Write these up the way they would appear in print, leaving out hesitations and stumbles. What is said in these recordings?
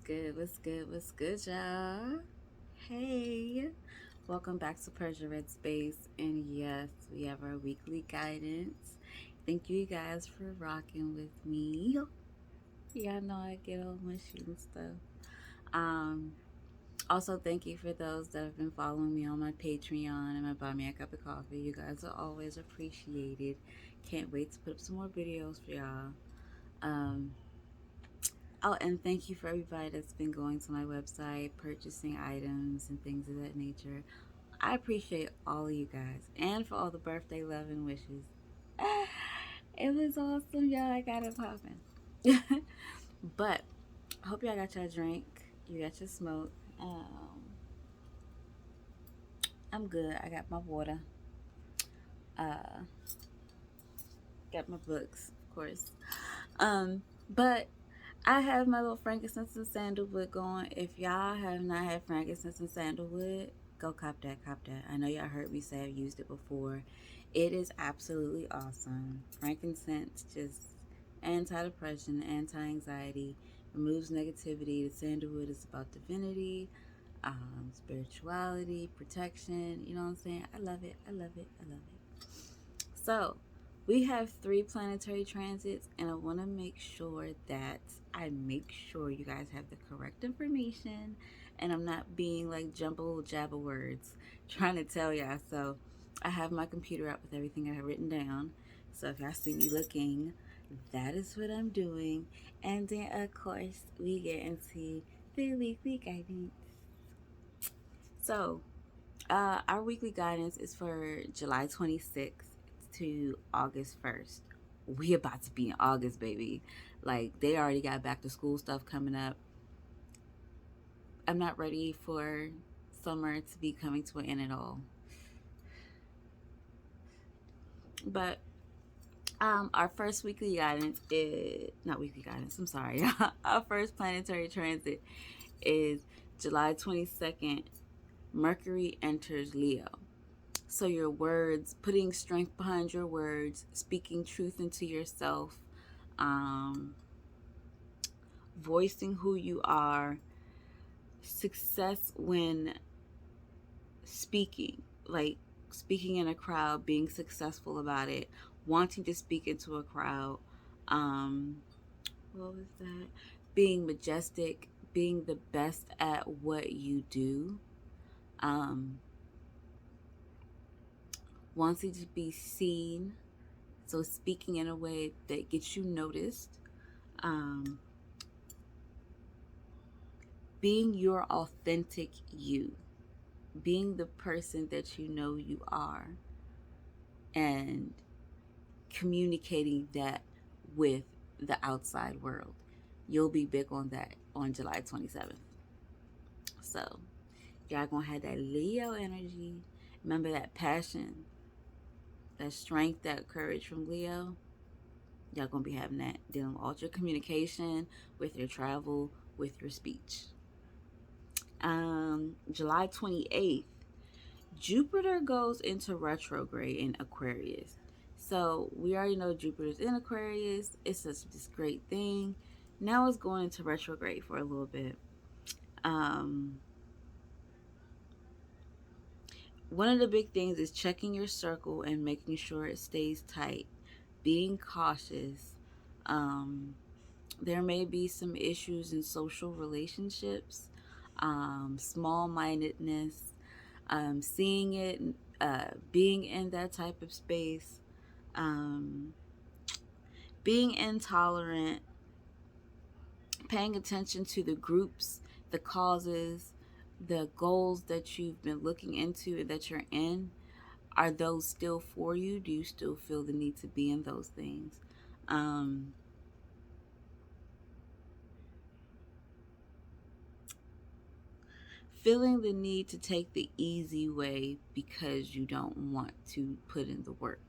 good? What's good? What's good, y'all? Hey, welcome back to PersiaRedz Space. And yes, we have our weekly guidance. Thank you guys for rocking with me. Y'all know I get all mushy and stuff. Um, Also, thank you for those that have been following me on my Patreon and my Buy Me a Cup of Coffee. You guys are always appreciated. Can't wait to put up some more videos for y'all. Um, Oh, and thank you for everybody that's been going to my website, purchasing items and things of that nature. I appreciate all of you guys and for all the birthday love and wishes. It was awesome, y'all. I got it popping. But I hope y'all got your drink. You got your smoke. I'm good. I got my water. Uh, got my books, of course. But I have my little frankincense and sandalwood going. If y'all have not had frankincense and sandalwood, go cop that, cop that. I know y'all heard me say I've used it before. It is absolutely awesome. Frankincense just anti-depression, anti-anxiety, removes negativity. The sandalwood is about divinity, spirituality, protection. You know what I'm saying? I love it. I love it. I love it. So, we have three planetary transits, and I want to make sure that I make sure you guys have the correct information and I'm not being like jumble jabber words trying to tell y'all. So, I have my computer up with everything I have written down. So, if y'all see me looking, that is what I'm doing. And then, of course, we get into the weekly guidance. So, our weekly guidance is for July 26th to August 1st. We about to be in August, baby. Like, they already got back to school stuff coming up. I'm not ready for summer to be coming to an end at all. But our first weekly guidance is not weekly guidance. I'm sorry. Our first planetary transit is July 22nd. Mercury enters Leo. So your words, putting strength behind your words, speaking truth into yourself, um, voicing who you are, success when speaking, like speaking in a crowd, being successful about it, wanting to speak into a crowd. Um, what was that? Being majestic, being the best at what you do. Um, wanting to be seen, so speaking in a way that gets you noticed. Um, being your authentic you, being the person that you know you are, and communicating that with the outside world. You'll be big on that on July 27th. So, y'all gonna have that Leo energy. Remember that passion, that strength, that courage from Leo. Y'all gonna be having that dealing with all your communication, with your travel, with your speech. July 28th, Jupiter goes into retrograde in Aquarius. So we already know Jupiter's in Aquarius. It's such this great thing. Now it's going into retrograde for a little bit. Um, One of the big things is checking your circle and making sure it stays tight. Being cautious. Um, there may be some issues in social relationships, small mindedness, seeing it, being in that type of space, um, being intolerant, paying attention to the groups, the causes, the goals that you've been looking into and that you're in. Are those still for you? Do you still feel the need to be in those things? Um, Feeling the need to take the easy way because you don't want to put in the work.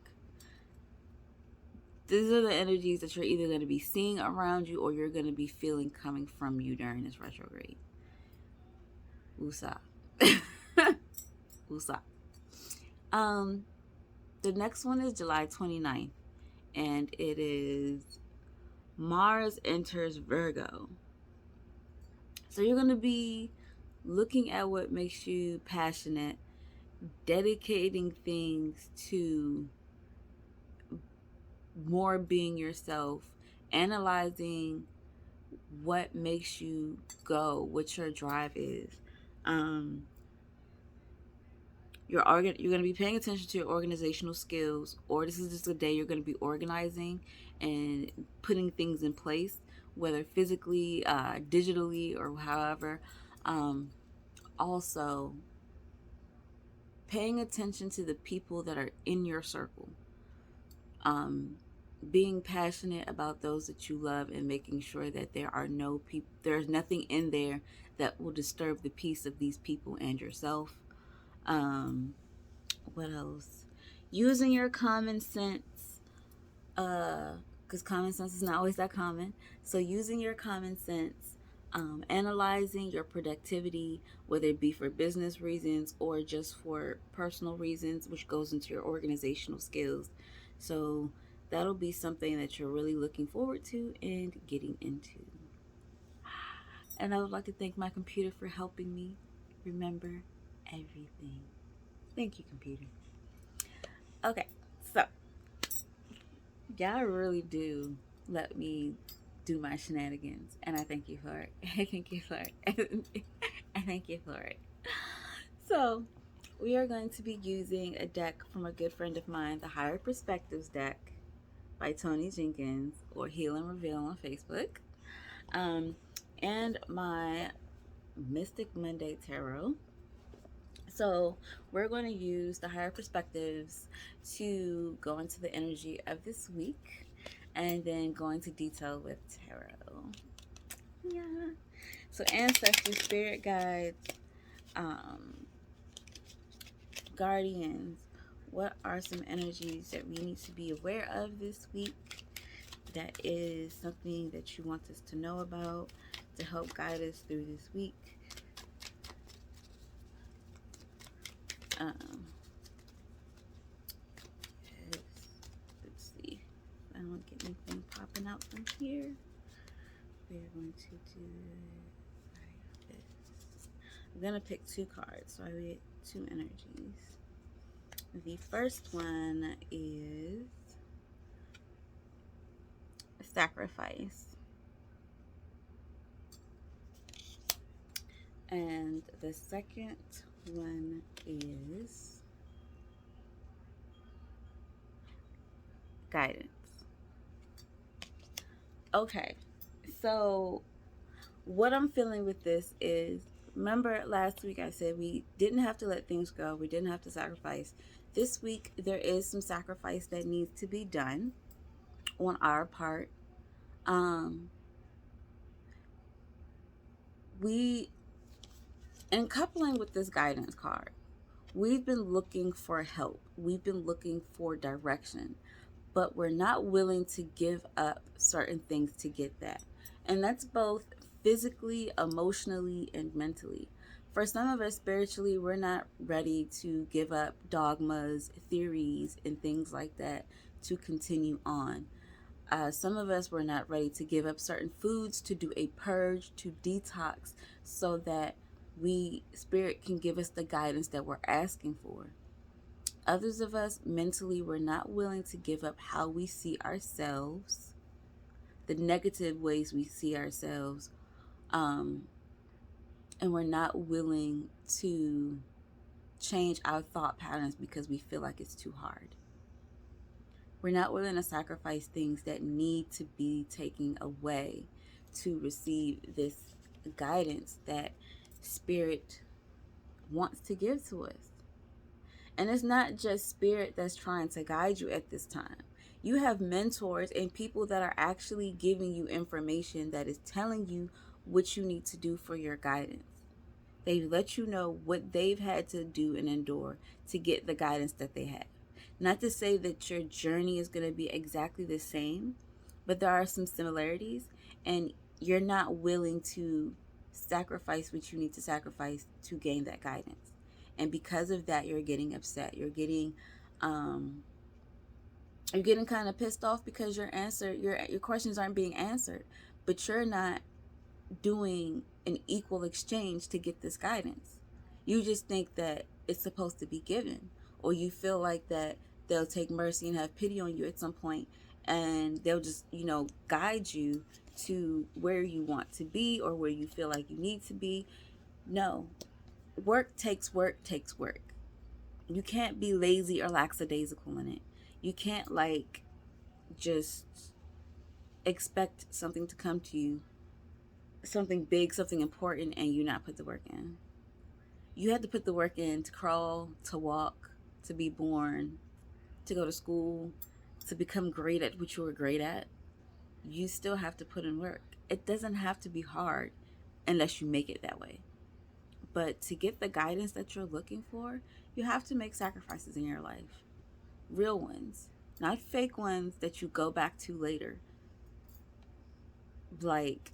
These are the energies that you're either going to be seeing around you or you're going to be feeling coming from you during this retrograde. Usa. Usa. Um, the next one is July 29th, and it is Mars enters Virgo. So you're going to be looking at what makes you passionate, dedicating things to more being yourself, analyzing what makes you go, what your drive is. Um, you're going to be paying attention to your organizational skills, or this is just a day you're going to be organizing and putting things in place, whether physically, digitally, or however. Um, Also, paying attention to the people that are in your circle, um, being passionate about those that you love, and making sure that there's nothing in there that will disturb the peace of these people and yourself. Um, what else? Using your common sense, because common sense is not always that common. So using your common sense, analyzing your productivity, whether it be for business reasons or just for personal reasons, which goes into your organizational skills. So that'll be something that you're really looking forward to and getting into. And I would like to thank my computer for helping me remember everything. Thank you, computer. Okay, so y'all really do let me do my shenanigans, and I thank you for it. I thank you for it. I thank you for it. So, we are going to be using a deck from a good friend of mine, the Higher Perspectives deck by Tony Jenkins, or Heal and Reveal on Facebook, um, and my Mystic Monday Tarot. So, we're going to use the Higher Perspectives to go into the energy of this week and then go into detail with tarot. Yeah. So, ancestors, spirit guides, um, guardians, what are some energies that we need to be aware of this week? That is something that you want us to know about to help guide us through this week. Um, let's see. I don't get anything popping out from here. We're going to do like this. I'm going to pick two cards, so I get two energies. The first one is sacrifice. And the second one is guidance. Okay, so what I'm feeling with this is, remember last week I said we didn't have to let things go, we didn't have to sacrifice. This week there is some sacrifice that needs to be done on our part. Um, we, in coupling with this guidance card, we've been looking for help, we've been looking for direction, but we're not willing to give up certain things to get that. And that's both physically, emotionally, and mentally. For some of us, spiritually, we're not ready to give up dogmas, theories, and things like that to continue on. Some of us were not ready to give up certain foods, to do a purge, to detox, so that spirit can give us the guidance that we're asking for. Others of us mentally were not willing to give up how we see ourselves, the negative ways we see ourselves, and we're not willing to change our thought patterns because we feel like it's too hard. We're not willing to sacrifice things that need to be taken away to receive this guidance that Spirit wants to give to us. And it's not just Spirit that's trying to guide you at this time. You have mentors and people that are actually giving you information that is telling you what you need to do for your guidance. They've let you know what they've had to do and endure to get the guidance that they have. Not to say that your journey is going to be exactly the same, but there are some similarities, and you're not willing to sacrifice what you need to sacrifice to gain that guidance. And because of that, you're getting upset. You're getting kind of pissed off because your questions aren't being answered, but you're not doing an equal exchange to get this guidance. You just think that it's supposed to be given, or you feel like that they'll take mercy and have pity on you at some point, and they'll just, guide you to where you want to be or where you feel like you need to be. No, work takes work takes work. You can't be lazy or lackadaisical in it. You can't just expect something to come to you, something big, something important, and you not put the work in. You had to put the work in to crawl, to walk, to be born, to go to school, to become great at what you were great at. You still have to put in work. It doesn't have to be hard unless you make it that way. But to get the guidance that you're looking for, you have to make sacrifices in your life. Real ones, not fake ones that you go back to later. Like,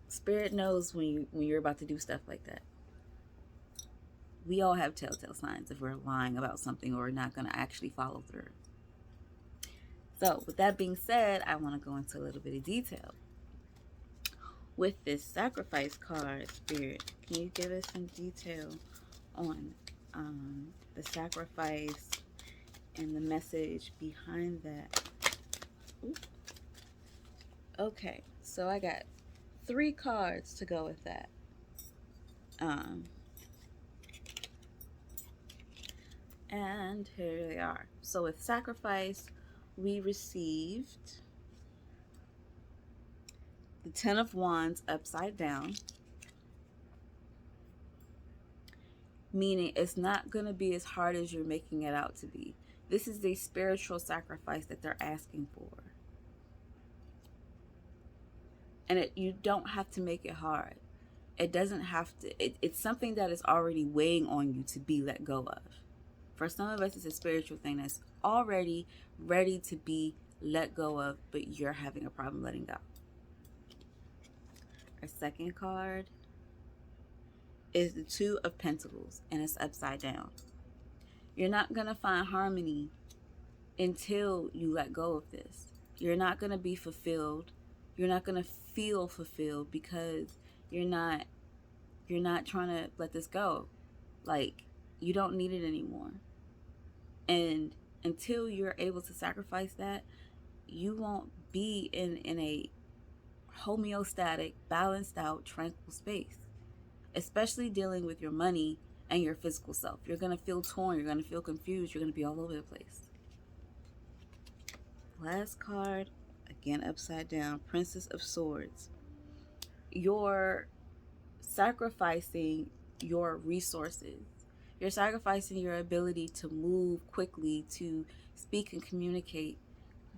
Spirit knows when you're about to do stuff like that. We all have telltale signs if we're lying about something or not going to actually follow through. So, with that being said, I want to go into a little bit of detail. With this sacrifice card, Spirit, can you give us some detail on the sacrifice and the message behind that? Ooh. Okay, so I got 3 cards to go with that. And here they are. So with sacrifice, we received the 10 of Wands upside down, meaning it's not going to be as hard as you're making it out to be. This is a spiritual sacrifice that they're asking for. And you don't have to make it hard. It doesn't have to. It's something that is already weighing on you to be let go of. For some of us, it's a spiritual thing that's already ready to be let go of, but you're having a problem letting go. Our second card is the 2 of Pentacles, and it's upside down. You're not going to find harmony until you let go of this. You're not going to be fulfilled. You're not going to feel fulfilled because you're not trying to let this go. Like, you don't need it anymore. And until you're able to sacrifice that, you won't be in a homeostatic, balanced out, tranquil space. Especially dealing with your money and your physical self. You're going to feel torn. You're going to feel confused. You're going to be all over the place. Last card, again upside down, Princess of Swords. You're sacrificing your resources. You're sacrificing your ability to move quickly, to speak and communicate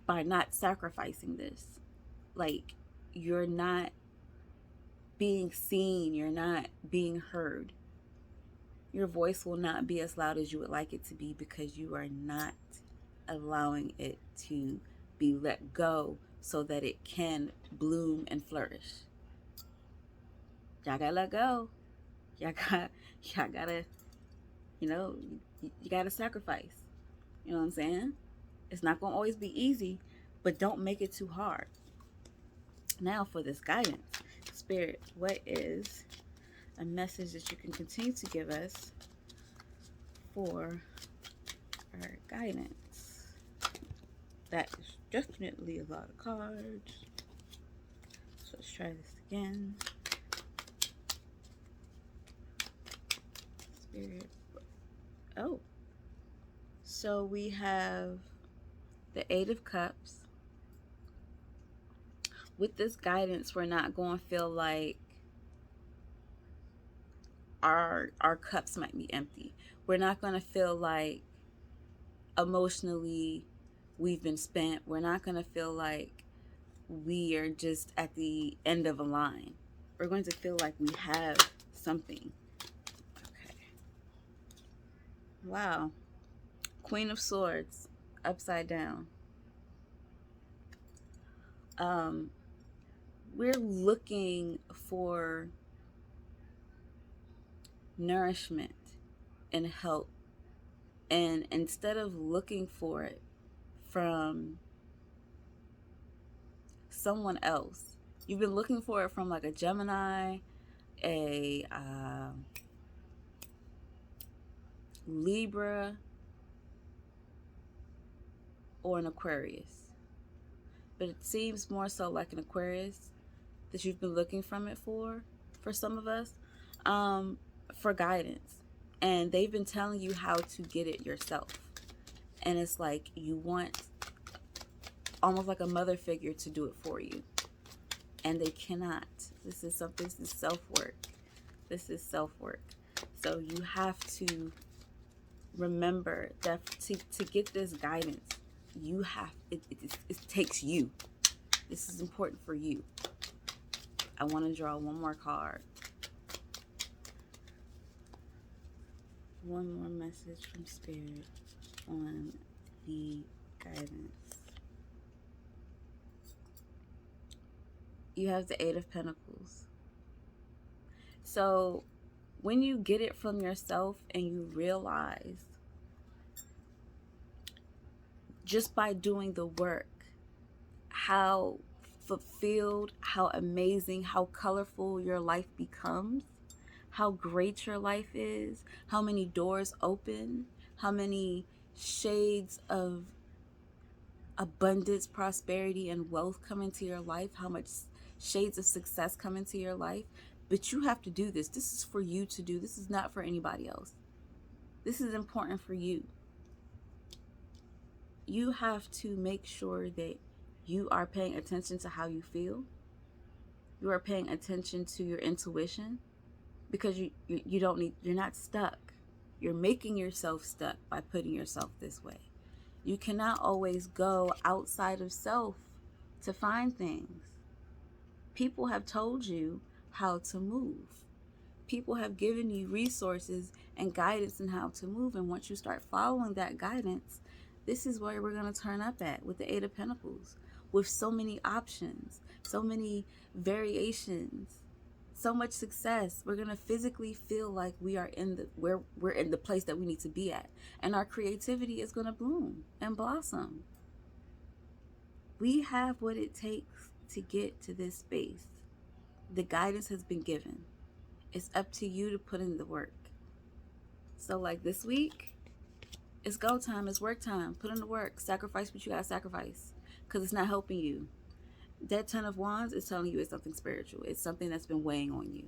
by not sacrificing this. Like, you're not being seen. You're not being heard. Your voice will not be as loud as you would like it to be because you are not allowing it to be let go so that it can bloom and flourish. Y'all gotta let go. Y'all gotta, you gotta sacrifice. You know what I'm saying? It's not gonna always be easy, but don't make it too hard. Now for this guidance. Spirit, what is a message that you can continue to give us for our guidance? That is definitely a lot of cards. So let's try this again. Spirit. Oh. So we have the 8 of Cups. With this guidance, we're not going to feel like our cups might be empty. We're not going to feel like emotionally we've been spent. We're not going to feel like we are just at the end of a line. We're going to feel like we have something. Okay. Wow. Queen of Swords, upside down. We're looking for nourishment and help. And instead of looking for it from someone else, You've been looking for it from like a Gemini, a Libra, or an Aquarius. But it seems more so like an Aquarius that you've been looking from it for some of us, for guidance. And they've been telling you how to get it yourself. And it's like you want almost like a mother figure to do it for you. And they cannot. This is self-work. This is self-work. So you have to remember that to get this guidance, you have, it takes you. This is important for you. I want to draw one more card. One more message from Spirit on the guidance. You have the Eight of Pentacles. So when you get it from yourself and you realize just by doing the work how fulfilled, how amazing, how colorful your life becomes, how great your life is, how many doors open, how many shades of abundance, prosperity, and wealth come into your life, how much shades of success come into your life. But you have to do this. This is for you to do. This is not for anybody else. This is important for you. You have to make sure that you are paying attention to how you feel. You are paying attention to your intuition, because you're not stuck. You're making yourself stuck by putting yourself this way. You cannot always go outside of self to find things. People have told you how to move. People have given you resources and guidance in how to move. And once you start following that guidance, this is where we're going to turn up at with the Eight of Pentacles, with so many options, so many variations, so much success. We're going to physically feel like we are we're in the place that we need to be at. And our creativity is going to bloom and blossom. We have what it takes to get to this space. The guidance has been given. It's up to you to put in the work. So like this week, it's go time, it's work time. Put in the work, sacrifice what you gotta sacrifice, because it's not helping you. That Ten of Wands is telling you it's something spiritual. It's something that's been weighing on you.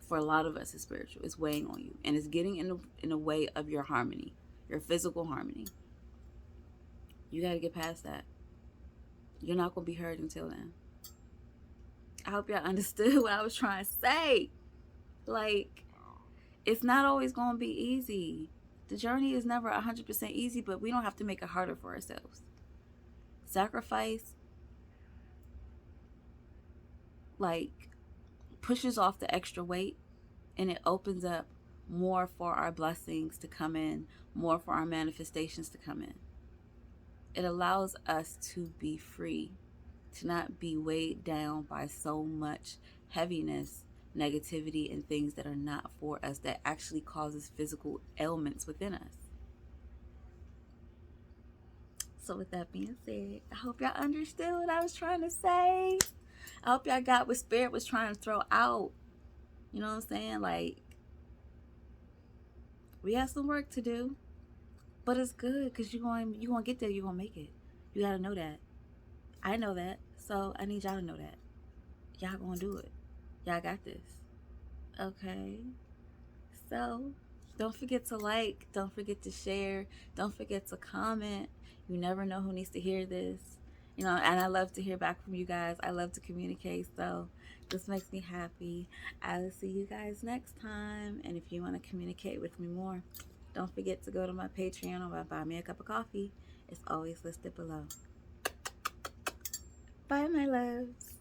For a lot of us, it's spiritual. It's weighing on you, and it's getting in the way of your harmony, your physical harmony. You gotta get past that. You're not gonna be heard until then. I hope y'all understood what I was trying to say. Like, it's not always gonna be easy. The journey is never 100% easy, but we don't have to make it harder for ourselves. Sacrifice, like, pushes off the extra weight, and it opens up more for our blessings to come in, more for our manifestations to come in. It allows us to be free, to not be weighed down by so much heaviness, negativity, and things that are not for us, that actually causes physical ailments within us. So with that being said, I hope y'all understood what I was trying to say. I hope y'all got what Spirit was trying to throw out. You know what I'm saying? Like, we have some work to do, but it's good, because you're going to get there. You're going to make it. You got to know that. I know that. So I need y'all to know that. Y'all going to do it. Y'all got this. Okay? So don't forget to like. Don't forget to share. Don't forget to comment. You never know who needs to hear this. You know, and I love to hear back from you guys. I love to communicate. So this makes me happy. I will see you guys next time. And if you want to communicate with me more, don't forget to go to my Patreon or buy me a cup of coffee. It's always listed below. Bye, my loves.